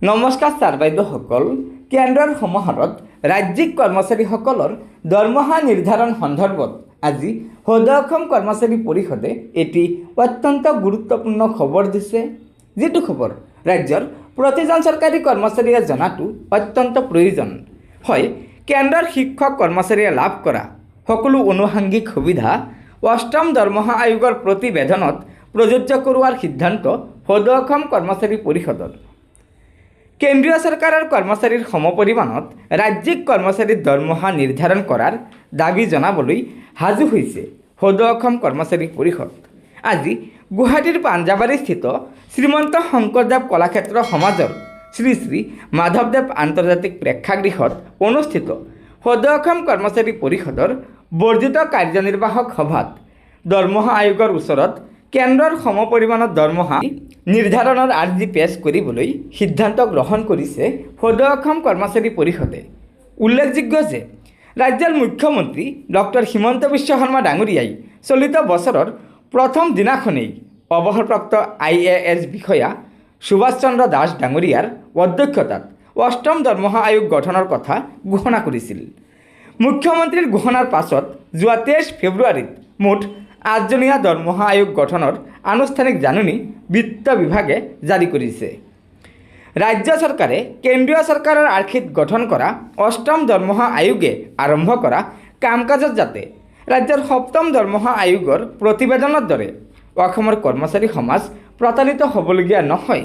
নমস্কাৰ ছাৰ বাইদেউসকল। কেন্দ্ৰৰ সমাহাৰত ৰাজ্যিক কৰ্মচাৰীসকলৰ দৰমহা নিৰ্ধাৰণ সন্দৰ্ভত আজি সদৌ অসম কৰ্মচাৰী পৰিষদে এটি অত্যন্ত গুৰুত্বপূৰ্ণ খবৰ দিছে। যিটো খবৰ ৰাজ্যৰ প্ৰতিজন চৰকাৰী কৰ্মচাৰীয়ে জনাটো অত্যন্ত প্ৰয়োজন। হয়, কেন্দ্ৰৰ শিক্ষক কৰ্মচাৰীয়ে লাভ কৰা সকলো আনুষংগিক সুবিধা অষ্টম দৰমহা আয়োগৰ প্ৰতিবেদনত প্ৰযোজ্য কৰোৱাৰ সিদ্ধান্ত সদৌ অসম কৰ্মচাৰী পৰিষদৰ। কেন্দ্ৰীয় চৰকাৰৰ কৰ্মচাৰীৰ সমপৰিমাণত ৰাজ্যিক কৰ্মচাৰীৰ দৰমহা নিৰ্ধাৰণ কৰাৰ দাবী জনাবলৈ সাজু হৈছে সদৌ অসম কৰ্মচাৰী পৰিষদ। আজি গুৱাহাটীৰ পাঞ্জাবাৰীস্থিত শ্ৰীমন্ত শংকৰদেৱ কলাক্ষেত্ৰ সমাজৰ শ্ৰী শ্ৰী মাধৱদেৱ আন্তৰ্জাতিক প্ৰেক্ষাগৃহত অনুষ্ঠিত সদৌ অসম কৰ্মচাৰী পৰিষদৰ বৰ্ধিত কাৰ্যনিৰ্বাহক সভাত দৰমহা আয়োগৰ ওচৰত কেন্দ্ৰৰ সমপৰিমাণৰ দৰমহা নিৰ্ধাৰণৰ আৰ্জি পেছ কৰিবলৈ সিদ্ধান্ত গ্ৰহণ কৰিছে সদৌ অসম কৰ্মচাৰী পৰিষদে। উল্লেখযোগ্য যে ৰাজ্যৰ মুখ্যমন্ত্ৰী ডক্টৰ হিমন্ত বিশ্ব শৰ্মা ডাঙৰীয়াই চলিত বছৰৰ প্ৰথম দিনাখনেই অৱসৰপ্ৰাপ্ত IAS বিষয়া সুভাষ চন্দ্ৰ দাস ডাঙৰীয়াৰ অধ্যক্ষতাত অষ্টম দৰমহা আয়োগ গঠনৰ কথা ঘোষণা কৰিছিল। মুখ্যমন্ত্ৰীৰ ঘোষণাৰ পাছত যোৱা 23 ফেব্ৰুৱাৰীত মুঠ 8জনীয়া দৰমহা আয়োগ গঠনৰ আনুষ্ঠানিক জাননী বিত্ত বিভাগে জাৰি কৰিছে। ৰাজ্য চৰকাৰে কেন্দ্ৰীয় চৰকাৰৰ আৰ্হিত গঠন কৰা অষ্টম দৰমহা আয়োগে আৰম্ভ কৰা কাম কাজত যাতে ৰাজ্যৰ সপ্তম দৰমহা আয়োগৰ প্ৰতিবেদনৰ দৰে অসমৰ কৰ্মচাৰী সমাজ প্ৰতাৰিত হ'বলগীয়া নহয়,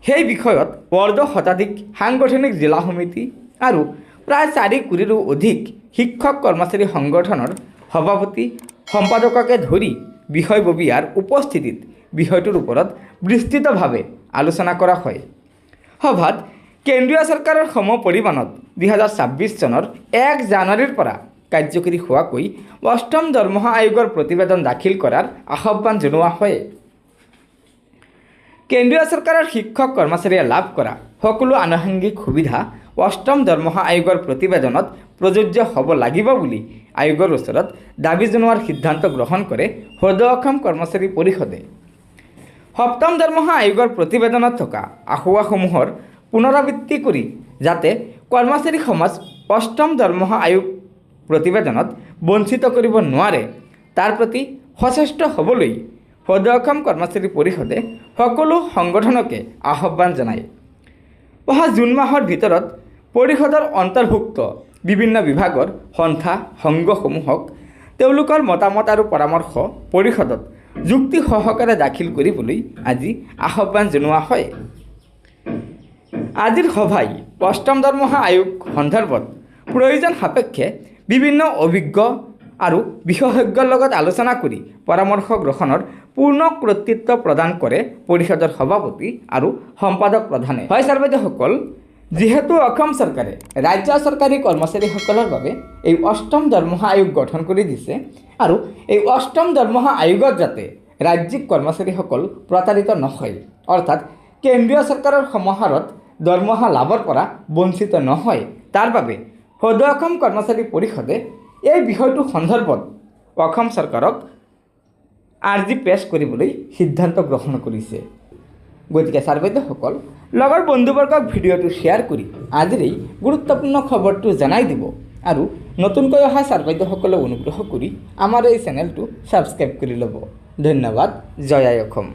সেই বিষয়ত অৰ্ধ শতাধিক সাংগঠনিক জিলা সমিতি আৰু প্ৰায় 4 কোটিৰো অধিক শিক্ষক কৰ্মচাৰী সংগঠনৰ সভাপতি সম্পাদককে ধৰি বিষয়ববীয়াৰ উপস্থিতিত বিষয়টোৰ ওপৰত বিস্তৃতভাৱে আলোচনা কৰা হয়। সভাত কেন্দ্ৰীয় চৰকাৰৰ সমপৰিমাণত 2026 চনৰ 1 জানুৱাৰীৰ পৰা কাৰ্যকৰী হোৱাকৈ অষ্টম দৰমহা আয়োগৰ প্ৰতিবেদন দাখিল কৰাৰ আহ্বান জনোৱা হয়। কেন্দ্ৰীয় চৰকাৰৰ শিক্ষক কৰ্মচাৰীয়ে লাভ কৰা সকলো আনুষংগিক সুবিধা অষ্টম দৰমহা আয়োগৰ প্ৰতিবেদনত প্ৰযোজ্য হ'ব লাগিব বুলি আয়োগৰ ওচৰত দাবী জনোৱাৰ সিদ্ধান্ত গ্ৰহণ কৰে সদৌ অসম কৰ্মচাৰী পৰিষদে। সপ্তম দৰমহা আয়োগৰ প্ৰতিবেদনত থকা আসোঁৱাহসমূহৰ পুনৰাবৃত্তি কৰি যাতে কৰ্মচাৰী সমাজ অষ্টম দৰমহা আয়োগ প্ৰতিবেদনত বঞ্চিত কৰিব নোৱাৰে তাৰ প্ৰতি সচেষ্ট হ'বলৈ সদৌ অসম কৰ্মচাৰী পৰিষদে সকলো সংগঠনকে আহ্বান জনায়। অহা জুন মাহৰ ভিতৰত পৰিষদৰ অন্তৰ্ভুক্ত বিভিন্ন বিভাগৰ সন্থা সংঘসমূহক তেওঁলোকৰ মতামত আৰু পৰামৰ্শ পৰিষদত যুক্তি সহকাৰে দাখিল কৰিবলৈ আজি আহ্বান জনোৱা হয়। আজিৰ সভাই অষ্টম দৰমহা আয়োগ সন্দৰ্ভত প্ৰয়োজন সাপেক্ষে বিভিন্ন অভিজ্ঞ আৰু বিশেষজ্ঞৰ লগত আলোচনা কৰি পৰামৰ্শ গ্ৰহণৰ পূৰ্ণ কৰ্তৃত্ব প্ৰদান কৰে পৰিষদৰ সভাপতি আৰু সম্পাদক প্ৰধানে। হয় ছাৰ বাইদেউসকল, যিহেতু অসম চৰকাৰে ৰাজ্য চৰকাৰী কৰ্মচাৰীসকলৰ বাবে এই অষ্টম দৰমহা আয়োগ গঠন কৰি দিছে আৰু এই অষ্টম দৰমহা আয়োগত যাতে ৰাজ্যিক কৰ্মচাৰীসকল প্ৰতাৰিত নহয়, অৰ্থাৎ কেন্দ্ৰীয় চৰকাৰৰ সমাহাৰত দৰমহা লাভৰ পৰা বঞ্চিত নহয়, তাৰ বাবে সদৌ অসম কৰ্মচাৰী পৰিষদে এই বিষয়টো সন্দৰ্ভত অসম চৰকাৰক আৰ্জি পেছ কৰিবলৈ সিদ্ধান্ত গ্ৰহণ কৰিছে। গতিকে ছাৰ বাইদেউসকল, লগৰ বন্ধুবৰ্গক ভিডিঅ'টো শ্বেয়াৰ কৰি আজিৰ এই গুৰুত্বপূৰ্ণ খবৰটো জনাই দিব আৰু নতুনকৈ অহা ছাৰ বাইদেউসকলে অনুগ্ৰহ কৰি আমাৰ এই চেনেলটো ছাবস্ক্ৰাইব কৰি ল'ব। ধন্যবাদ। জয় আই অসম।